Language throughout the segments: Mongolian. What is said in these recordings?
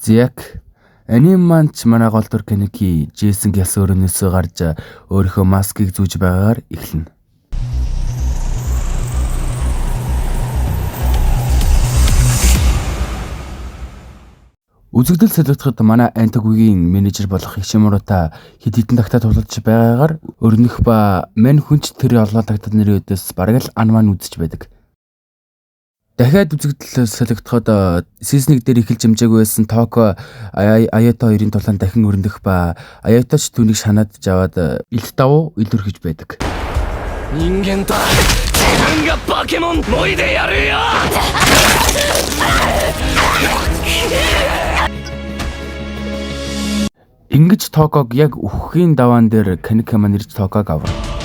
Зяк аним манч манай гол дүр Канеки Джейсон гяс өрөөнөөсөө гарч өөрийнхөө маскыг зүүж байгаагаар эхэлнэ. Үзэгдэл солиотоход манай Антагугийн менежер болох Ишимурута хэд хэдэн тагтаа тулалж байгаагаар өрнөх ба мань хүнч тэр олоо тагтад нэрийн өдөөс бараг л анман үзэж байдаг. Дахиад үзэгдэл солигдоход сизник дээр эхэлж хэмжээгүй байсан Токо Аяото хоёрын тулаанд дахин өрнөх ба Аяточ түүнийг шанаад жаваад илт давуу илэрхэж байдаг. Ингэж Токог яг үхэхийн даваан дээр Канеки маань ирж Токог авав.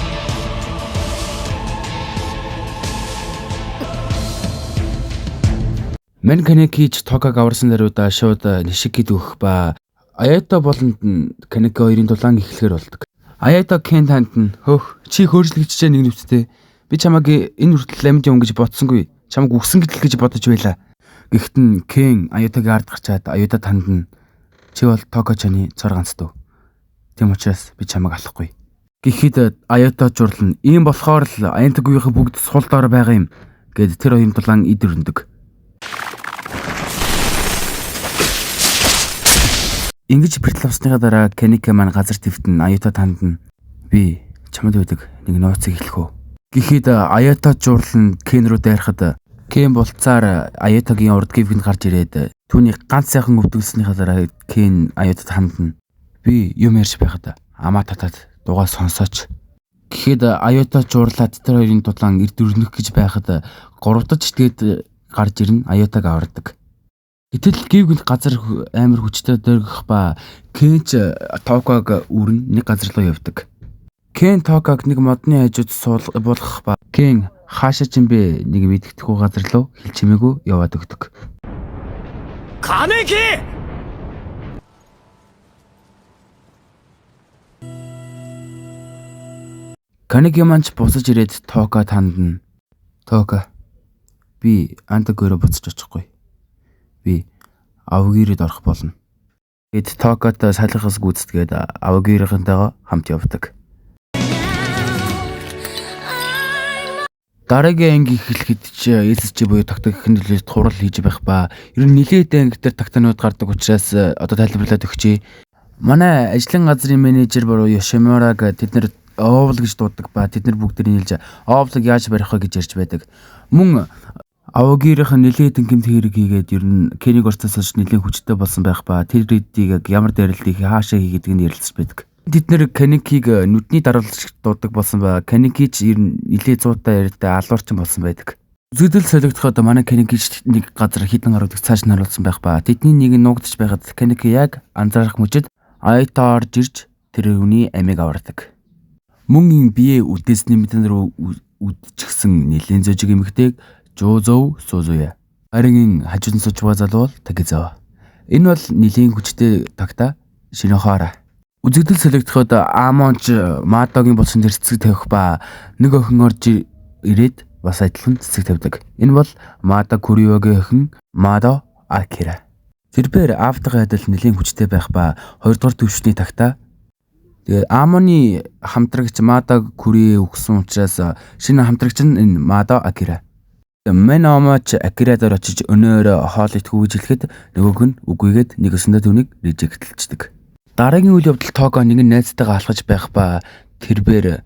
Мэн Канекич Токог аварсан даруйда шууд Нишикид өгөх ба Аяото болонд нь Канеки хоёрын дулаан эхлэхээр болдог. Аяото Кен танд нь хөөх чи хөөрчлөгдөж нэг нүвттэй. Би чамайг энэ хүртэл амьд юм гэж бодсонгүй. Чамайг үгсэн гэдэл гэж бодож байлаа. Гэхдээ нь Кен Аятогийн ард гарчаад Аяото танд нь чи бол Токо чаны цор ганц дөө. Тийм учраас би чамайг алахгүй. Гэхэд Аяото журлан ийм болохоор л Антагугийн бүгд сул доор байгаа юм гэд тэр хоёрын дулаан идэрндэг. Ингэж бэртлавсныхаа дараа Канеки маань газар твтэн Аяото танд нь би чамд байдаг нэг нууцыг хэлэх үү. Гэхэд Аяото журлан Кен рүү дайрахад Кен болцаар Аятогийн урд гівгэнд гарч ирээд түүний ганц сайхан өвдөлснийхаа дараа Кен Аяото танд нь би юм ярьж байхад амаа татаад дугаа сонсооч. Гэхэд Аяото жуурлаад тэр хоёрын дулаан ирдүрнэх гэж байхад гуравдаж тэгээд гарч ирнэ Аятог авардаг. Гэтэл гівгэнд газар амар хүчтэй дөргөх ба Кенч Токог үрн нэг газар руу явдаг. Кен Токог нэг модны хажууд суулгах ба Кен хаашаа ч юм бэ нэг мэддэхгүй газар руу хилчмээгүй яваад өгдөг. Канеки! Канеки манч босож ирээд Токо танд нь Токо би Антагуйроо буцаж очихгүй. Би Авгирэд орох болно. Гэт Токот салхихаас гүйцэтгээд Авгирийнхантайгаа хамт явдаг. Дараагийн анги эхлэхэд ч ээлсч буюу тагтаг гэхин төлөө хурал хийж байх ба ер нь нилээд анги дээр тагтанууд гардаг учраас одоо тайлбарлаад өгчээ. Манай ажлын газрын менежер буруу Йошимураг тэд нар овл гэж дууддаг ба тэд нар бүгд нийлж овлог яаж барих вэ гэж ярьж байдаг. Мөн Авгирийнхэн нилээдэн гэмт хэрэг хийгээд ер нь Кенийг орцосож нилээн хүчтэй болсон байх ба тэр дэдийг ямар дайралтыг хаашаа хийгээдг нь ярилцж байдаг. Тэд нэр Канекиг нүдний даруулагч дууддаг болсон ба Канекич ер нь нилээ 100 та яриатай алуурчин болсон байдаг. Үзэгдэл солигдоход манай Канекич нэг газар хідэн гаруудыг цааш нь харуулсан байх ба тэдний нэг нь нуугдж байхад Канеки яг анзаарах мөчөд Аяото орж ирж тэр хүний амийг авардаг. Мөн бие үдээсний мэдэн рүү үдчихсэн нилээн зожиг эмэгтэйг Жозов Сузуя. Харин хажууд нь сууж байгаа залуу бол Такизава. Энэ бол нилийн хүчтэй тагта Шинохара. Үзэгдэл солигдоход Амонч Мадогийн булсан дээр цэцэг тавих ба нэг охин орж ирээд бас адилхан цэцэг тавьдаг. Энэ бол Мада Куриогийн охин Мадо Акира. Тэрээр автогийн адил нилийн хүчтэй байх ба 2 дугаар төвшний тагта. Тэгээд Амоны хамтрагч Мада Кури өгсөн учраас шинэ хамтрагч нь энэ Мадо Акира. Мэн Амоч Акирад очиж өнөөр хоол идэхгүй гэж хэлэхэд нөгөөг нь үгүйгээд нэг өсөндөө түүнийг режектлждэг. Дараагийн үйл явдал Токо нэгэн найзтайгаа алхаж байх ба тэрээр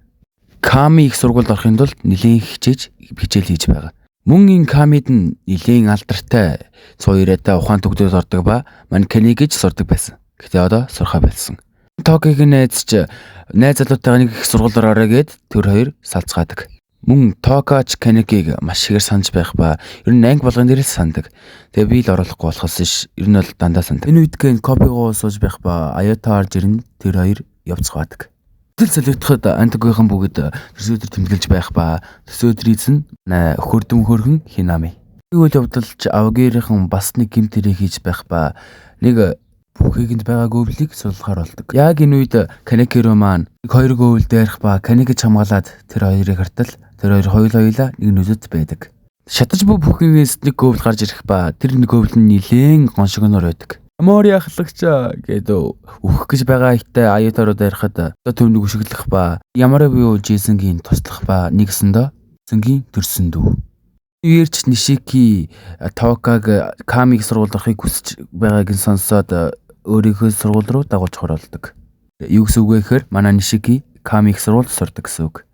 Ками их сургуульд орохын тулд нилээн хичээл хийж байгаа. Мөн энэ Камид нь нилээн алдартай цууяриатай ухаан төгдөөд ордог ба мань Кени гэж сурдаг байсан. Гэтэ одоо сурхаа болсон. Токогийн найз залуутайгаа нэг их сургуулиар ороо гээд тэр хоёр салцгаадаг. Мөн Токоч Канекиг маш ихээр санаж байх ба ер нь анги болгон дээр л сандаг. Тэгээ би л оруулахгүй болохоос ш ер нь бол дандаа сандаг. Энэ үед Кен копигоо сууж байх ба Аяото орж ирнэ тэр хоёр явцгаадаг. Тэгэл солигдоход Антагуйхан бүгд төсөөдөр тэмдэглэж байх ба төсөөдрийс нь хөрдөм хөргөн Хинами. Үйл явдалч Авгирийнхан бас нэг гэмт хэрэг хийж байх ба нэг бүхэгэнд байгаа гөвлийг суулгахаар болдог. Яг энэ үед Канекиро маань хоёр гөвөл дайрах ба Канекиг хамгаалаад тэр хоёрыг хартал тэр хоёр хоёулаа нэг нүдэд байдаг. Шатаж бүх бүхнээс нэг гөвөл гарч ирэх ба тэр нэг гөвөл нь нилээн гоншигноор байдаг. Мори ахлагч гэдэг өөх гэж байгаа ихтэй аюутарууд ярихад одоо төвнийг өшөглөх ба ямар бие Джейсонгийн туслах ба нэгсэндээ Джейсонгийн төрсөн дүү. Юурч Нишики Токаг Камиг сургуульд орохыг хүсэж байгааг нь сонсоод өөрийнхөө сургууль руу дагуулж оролдог. Юу гэсэн үг вэ гэхээр манай Нишики Камиг сургуульд сурдаг гэсэн үг.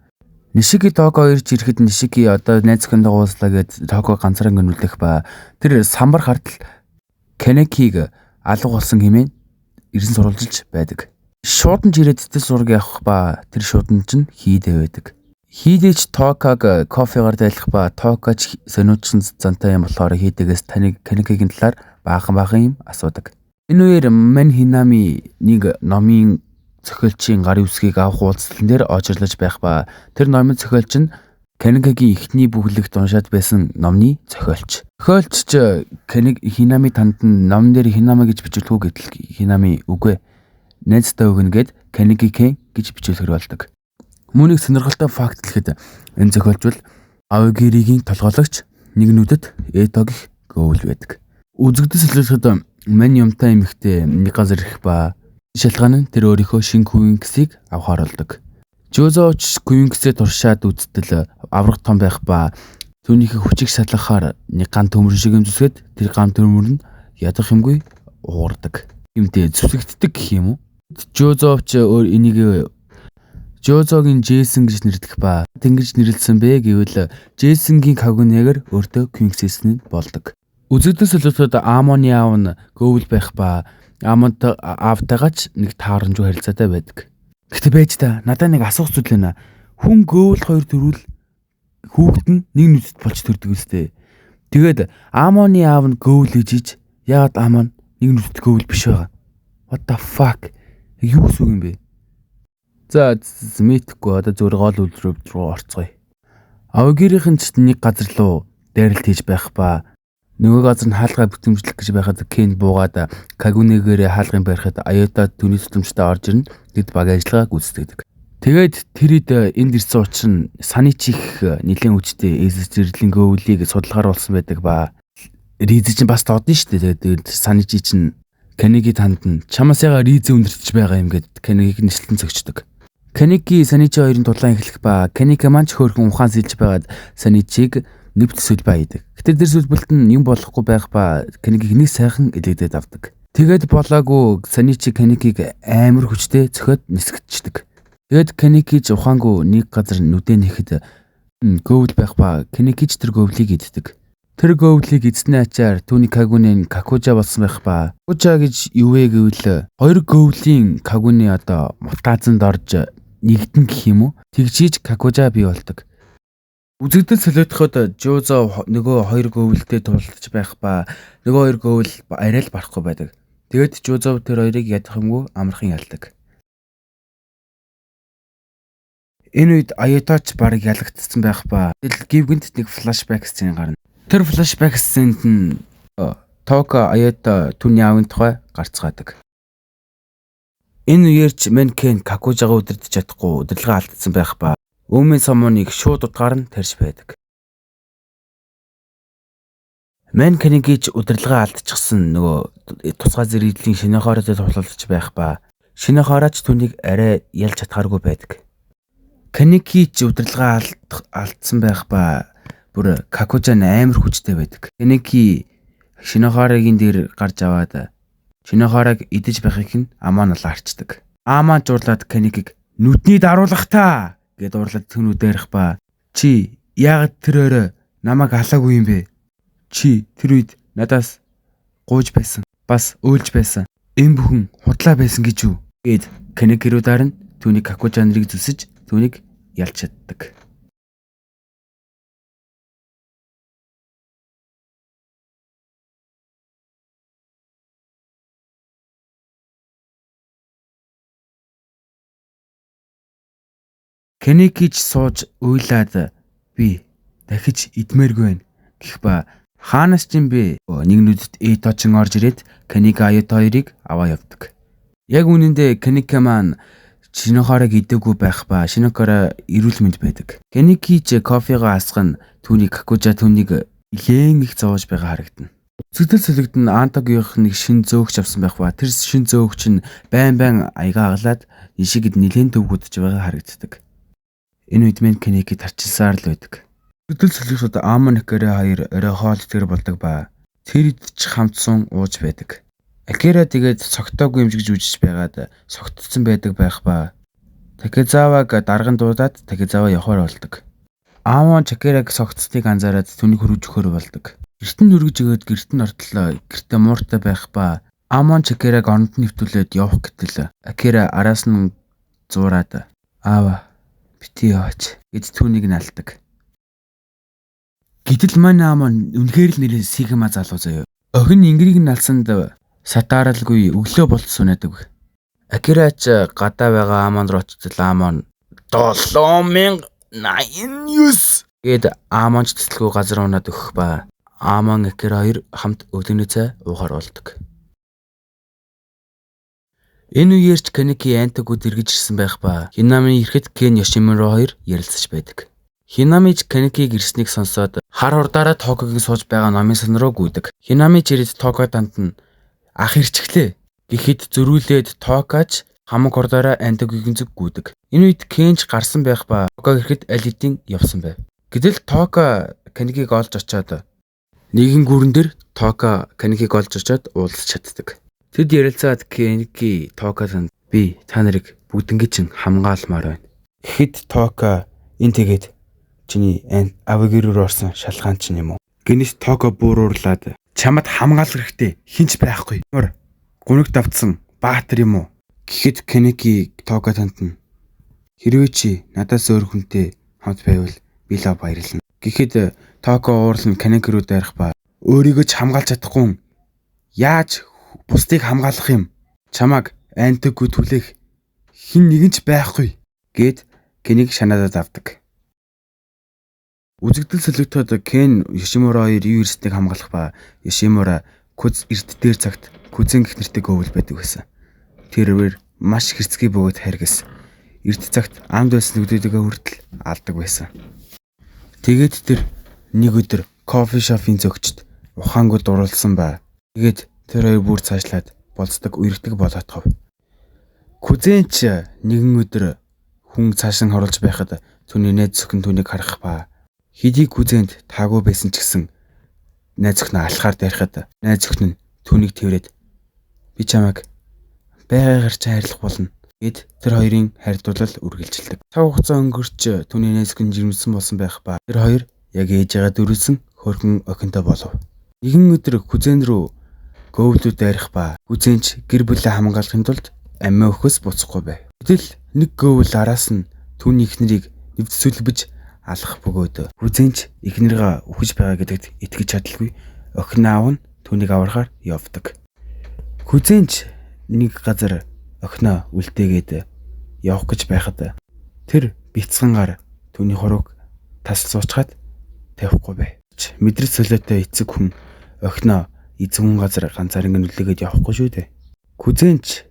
Нишики Токо ирж ирэхэд Нишики одоо найз охиндоо ууслаа гэж Токо ганцаараа гинүүлэх ба тэр самбар хартал Канекиг алга болсон хэмээн ирсэн сурвалжилж байдаг. Шуудан ч ирээд тэс зураг явах ба тэр шуудан ч хийдэ байдаг. Хийдэж Токаг кофегаар дайлах ба Токоч сониучсан зантай юм болохоор хийдэгээс таныг Канекигийн талаар баахан юм асуудаг. Энэ үеэр Мэн Хинами нэг номын зохиолчийн гарын үсгийг авах уулзалтан дээр очирлож байх ба тэр номын зохиолч нь Канекигийн эхний бүглэгт уншаад байсан номны зохиолч. Зохиолч Хинами танд номн дээр Хинами гэж бичүүлэх үү гэтэл Хинами үгүй. Найзтай өгнө гэд Канеки гэж бичүүлэхэр болдог. Мөн нэг сонирхолтой факт гэхэд энэ зохиолч бол Аогиригийн толгойлогч нэг нүдэд Это гэх гөөл байдаг. Үзэгдэл солиоцоход Мэн юмтай эмэгтэй нэг газар ирэх ба шалтгаан нь тэр өөрийнхөө шинэ Квинксийг авахар болдог. Жозооч Квинксээ туршаад үзтэл аврах том байх ба түүнийхээ хүчийг шалгахаар нэг ган төмөр шиг юм зүсгээд тэр ган төмөр нь ядах юмгүй уурдаг. Юмтэй зүсэгддэг гэх юм уу? Жозооч өөр энийг Жозогийн Джейсон гэж нэрлэх ба тэнгиж нэрлсэн бэ гэвэл Джейсонгийн Кагунягэр өөртөө Квинксээс нь болдог. Үзэгдэл солиоцоход Амоны аав нь гөөвл байх ба Амонт аавтайгаач нэг таарамжгүй харилцаатай байдаг. Гэхдээ байж та надад нэг асуух зүйл байна. Хүн гөөвл хоёр төрүүл хүүхэд нь нэг нүдэд болж төрдөг үстэй. Тэгээд Амоны аав нь гөөвл хийж яагаад Амон нэг нүдэд гөөвл биш байгаа? What the fuck? Юу гэсэн юм бэ? За мэдэхгүй одоо зөвөр гол үйлрүү рүү орцгоё. Аогирийн ч нэг газар руу дайралт хийж байх ба нөгөө газар нь хаалгаа бүтэмжлэх гэж байхад Кен буугаад Кагунэгээрээ хаалгын барихад Аюута түүний тутамжтай орж ирнэ гэд баг ажиллагаа гүйцэтгэдэг. Тэгээд тэр ид энд ирсэн учир нь Саничих нэлээд хүчтэй эзэжирлийн гөөвлийг судалгаар болсон байдаг ба Риз чинь бас тоодно шүү дээ. Тэгээд Саничи чинь Канеги танд нь чамаас яга Риз өндөрч байгаа юм гэд Канегиг нэслэн зөгчдөг. Канеги Саничи хоёрын дулаан эхлэх ба Канеги маань ч хөөрхөн ухаан сэлж байгаад Саничиг нэвт сүлбэ хийдэг. Гэтэл тэр сүлбэлт нь юм болохгүй байх ба Канегиг нэг сайхан илэгдээд авдаг. Тэгээд болоогүй Саничи Канегиг амар хүчтэй цохиод нисгэтчдэг. Тэгээд Канеги ч ухаангүй нэг газар нүдэ нэхэд гөөвл байх ба Канеги ч тэр гөөвлийг иддэг. Тэр гөөвлийг эзний ачаар түүний Кагунын Какужа болсон байх ба Какужа гэж юу вэ гэвэл хоёр гөөвлийн Кагуны одоо мутацанд орж нэгдэн гэх юм уу? Тэгжиж Какужа бий болдог. Үзэгдэл солиотоход Жозо нөгөө хоёр гөөвлөлтэй тулалдаж байх ба нөгөө хоёр гөөвл арай л барахгүй байдаг. Тэгээд Жозо тэр хоёрыг ядах юмгүй амархан ялдаг. Энэ үед Аюутач барыг ялагдсан байх ба гівгэнд нэг флашбэк сцен гарна. Тэр флашбэк сценд нь Токо Аюута түүний аавын тухай гарцгаадаг. Энэ үеэр ч Мэнкен Какужагаа удирдах чадахгүй удирдлага алдсан байх ба Өмнө сомоныг шууд утгаар нь тарьж байдаг. Мэнкенигич удирдлага алдчихсан нөгөө тусгай зэрэглийн шинэхаараатай тулалдаж байх ба шинэхаараач түүнийг арай ялж чадхааргүй байдаг. Канекич удирдлага алдсан байх ба бүр Какужа амар хүчтэй байдаг. Канеки шинэхаарагийн дээр гарч аваад шинэхарааг идэж байхыг нь Аман л арчдаг. Аман жуурлаад Канекиг нүдний даруулах та гэд урлаад түүнүүд ярих ба чи яагаад тэр өрөө намайг халаагүй юм бэ? Чи тэр үед надаас гуйж байсан. Бас өөлж байсан. Энэ бүхэн худлаа байсан гэж юу? Гэд Канеки руу дарна түүний Какужа нарыг зүсэж түүнийг ялж чаддаг. Канекич сууж уйлаад би дахиж идмээргүй байна гэх ба хаанаас ч юм бэ? Нэг нүдэд Эточин орж ирээд Канеги Аюута хоёрыг аваа явдаг. Яг үнэндээ Канеги маань шинэхаараг идээгүй байх ба шинэхаараа эрүүл мэнд байдаг. Канеги ч кофегаа асган түүний Какужа түүнийг илээн их зовоож байгаа харагдана. Үзэгдэл солигдсон Антогийнх нэг шин зөөгч авсан байх ба тэр шин зөөгч нь байн аяга аглаад ишигэд нилээн төвгүүдж байгаа харагддаг. Энэ үед мэн Кенеки тарчилсаар л байдаг. Үзэгдэл солигчдод Амонекерэ хоёр орой хоол итгэр болдог ба тэр идэж хамтсан ууж байдаг. Акира тэгээд цогтойг эмжигж үжиж байгаад согтцсон байдаг байх ба Такезаваг дарган дуудаад Такезава явахаар болдог. Амон Акираг согтцтыг анзаараад түүнийг хөрвж өгөхөр болдог. Гэрт нь үргэж өгөөд гэрт нь ортлоо. Гэртээ мууртай байх ба Амон Акираг оронд нэвтүүлээд явах гэтэл Акира араас нь зуураад "Аава, бити яваач" гэж түүнийг нь алдаг. Гэтэл манай Амон үнэхээр л нэрээ Сигма залуу заяа. Охин ингэрийг нь алсанд сатааралгүй өглөө болт сүнэдэг. Акирач гадаа байгаа Амон руу очил. Амон 7089 гэд Амонч тэслэгүй газар унаад өгөх ба Амон Акира хоёр хамт өглөөний цай уугаар болдог. Энэ үеэрч Канеки Антогуд эргэж ирсэн байх ба Хинами ирэхэд Кен Йошимура хоёр ярилцаж байдаг. Хинамич Канекиг ирснийг сонсоод хар хурдаараа Токогийн сууж байгаа номын сан руу гүйдэг. Хинамич ирээд Токо танд нь "Ах ирчихлээ" гэхэд зөрүүлээд Токоч хамаг хурдаараа Антогигийн зүг гүйдэг. Энэ үед Кенч гарсан байх ба Токо ирэхэд аль хэдийн явсан байв. Гэтэл Токо Канекиг олж очоод нэгэн гүрэн дээр Токо Канекиг олж очоод уулзч чаддаг. Тэд ярилцаад Канеки Токотанд "Би та нарыг бүгднийг чинь хамгаалмаар байна" гэхэд Токо "Энэ тэгээд чиний авиг рүү орсон шалгаан чинь юм уу?" Гэнэт Токо бууруурлаад "Чамд хамгаалах хэрэгтэй хинч байхгүй. Гунигт давтсан баатар юм уу?" Гэхэд Канеки Токотанд нь "Хэрвээ чи надаас өөр хүнтэй хамт байвал би л баярлна" гэхэд Токо уурлан Канеки рүү дайрах ба "Өөрийгөө ч хамгаалж чадахгүй яаж бусдыг хамгаалах юм? Чамайг Антогуд хүлээх хин нэгэн ч байхгүй" гэд Кенег шанаадад авдаг. Үзэгдэл солигдоход Кен Йошимура хоёр юу ирснийг хамгаалах ба Йошимура Куз эрт дээр цагт Кузен гэх нэртэй гөвөл байдаг байсан. Тэрээр маш хэрцгий бөгөөд харгас. Эрт цагт амд байсан нүдүүдээ хүртэл алдаг байсан. Тэгээд тэр нэг өдөр кофе шопын зөгчд ухаангууд дуруулсан ба тэгээд тэр хоёр бүр цаашлаад болцдог үерхдэг болоотгов. Кузен ч нэгэн өдөр хүн цаашин хоруулж байхад түүний найз зөвхөн түүнийг харах ба хэдий Кузенд таагүй байсан ч гэсэн найз зөвхнөө алхаар дайрахад найз зөвхөн нь түүнийг тэрвэрэд "Би чамайг байгаар ч хайрлах болно" гэд тэр хоёрын хайрдуулал үргэлжилдэг. Цаг хугацаа өнгөрч түүний найз зөвхөн жирэмсэн болсон байх ба тэр хоёр яг ээжээгээ дөрүүлсэн хөрхөн охинтой болов. Нэгэн өдөр Кузен рүү гөвлүүд дайрах ба Кузенч гэр бүлээ хамгаалахын тулд амиа өхөөс буцахгүй байв. Гэтэл нэг гөвл араас нь түүний эхнэрийг нэвцүүлбэж алах бөгөөд Кузенч эхнэрээ үхэж байгаа гэдэгт итгэж чадалгүй охин аав нь түүнийг аврахаар явдаг. Кузенч нэг газар охиноо үлдээгээд явах гэж байхад тэр бяцхан түүний хурууг тас суучгаад тавихгүй байв. Мэдрэл солиотой эцэг хүн охиноо эзэн хүн газар ганцаараа нүлээгээд явахгүй шүү дээ. Кузенч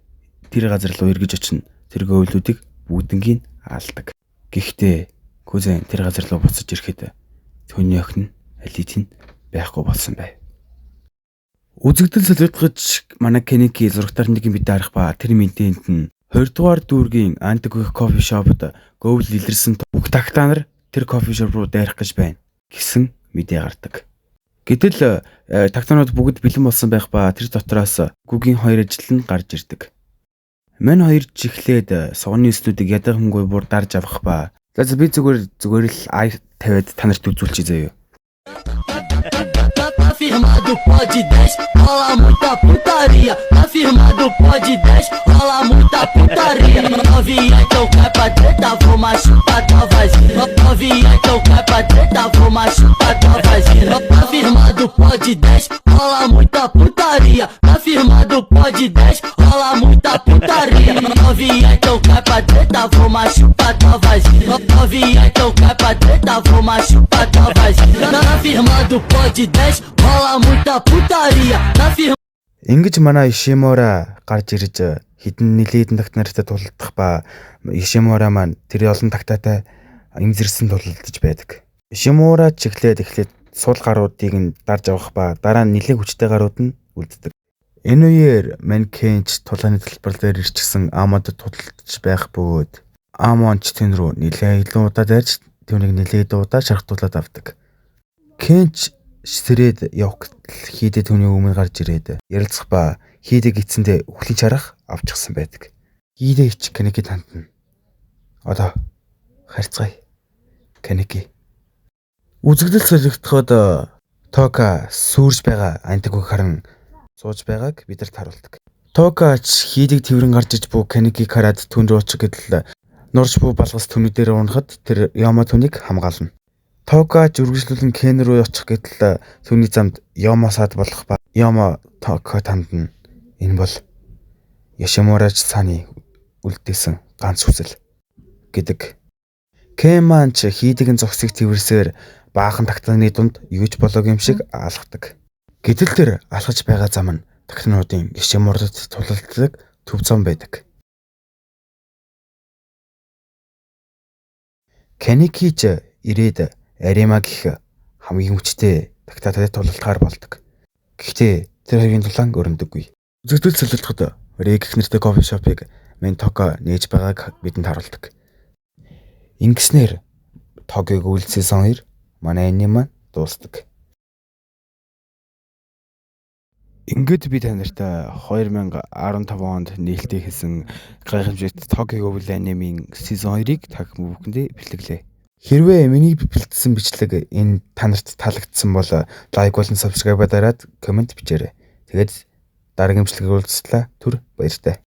тэр газар руу эргэж очино. Тэр гөвлүүдийг бүгднийг алдаг. Гэхдээ Кузен тэр газар руу буцаж ирэхэд түүний охин аль хэдийн байхгүй болсон байв. Үзэгдэл солиотгож манай Канеки зурагтаар нэг юм бид харах ба тэр мэдээнд нь 20 дугаар дүүргийн Антогих кофе шопд гөвл илэрсэн бүх тагтаа нар тэр кофе шоп руу дайрах гэж байна гэсэн мэдээ гардаг. Гэтэл тагтаанууд бүгд бэлэн болсон байх ба тэр дотроос гүгийн хоёр ажил нь гарч ирдэг. Мань хоёр жихлээд согны эснүүдийг ядахангүй бүр дарж авах ба за би зүгээр л ай тавиад та нарт үзүүлчихье заяа. Firma do Pod 10, rola muita putaria. Na firma do Pod 10, rola muita putaria. Novinha que eu caio pra treta, vou machucar tua vagina. Novinha que eu caio pra treta, vou machucar tua vagina. Na firma do Pod 10, rola muita putaria. Na firma do Pod 10, rola muita putaria. Novinha que eu caio pra treta, vou machucar tua vagina. Novinha que eu caio pra treta, vou machucar tua vagina. Na firma do Pod 10, rola muita putaria. Na firma. Ингэж манай Йошимура гарч ирж хідэн нилээдэн тагт нартай тулдах ба Йошимура маань тэр олон тагтаатай имзэрсэн тулдаж байдаг. Йошимура ч эхлээд сул гаруудыг нь дарж авах ба дараа нь нэлээд хүчтэй гарууд нь үлддэг. Энэ үеэр Манкенч тулааны төлбөр дээр ирчихсэн Амод туталж байх бөгөөд Амонч тэн рүү нэлээд илүү удаа дайрч түүнийг нэлээд удаа шархтуулаад авдаг. Кенч сэрээд явх хийдэ түүний өмнө гарч ирээд ярилцах ба хийдэг эцэндээ үхлийн чарах авчихсан байдаг. Хийдэ ич Канеки тандна. Одоо харьцгаая. Канеки үзэгдэл солигдоход Тока сүрж байгаа антиг харан сууж байгааг бидэрт харуулдаг. Токач хийдэг тэрэн гарч иж буй Канеки хараад түн рүү очих гэдэл нурж буй балгас түүний дээр унахад тэр Яма түүнийг хамгаална. Токач үргэлжлүүлэн Кен рүү очих гэдэл түүний замд Ямасаад болох ба Яма Тока тандна. Энэ бол Яшимурач цааны үлдээсэн ганц хүсэл гэдэг. Кен манч хийдэгэн зогсыг тэрвэрсээр баахан тагтаны дунд юу ч болоог юм шиг алхдаг. Гэтэл тэр алхаж байгаа зам нь тагтнуудын Яшимурад тулалддаг төв зам байдаг. Канекич ирээд Арима гэх хамгийн хүчтэй тагтаатай тулалдахаар болдог. Гэхдээ тэр хоёрын дулаан өрөндөггүй. Үзэгдэл солилцоход Рэг гэх нэртэй кофе шопыг Ментока нээж байгааг бидэнд харуулдаг. Ингэснээр Токиг үйлдсэн хоёр манай аниме дуусдаг. Ингээд би танарт 2015 онд нээлттэй хийсэн гайхамшигт Токиг өвөл анимийн сезон 2-ыг та бүхэндээ бэлтгэлээ. Хэрвээ миний бэлтгэсэн бичлэг энэ танарт таалагдсан бол лайк болон subscribe дараад комент бичээрэй. Тэгээд дараагийн бичлэгээр уулзлаа. Түр баяртай.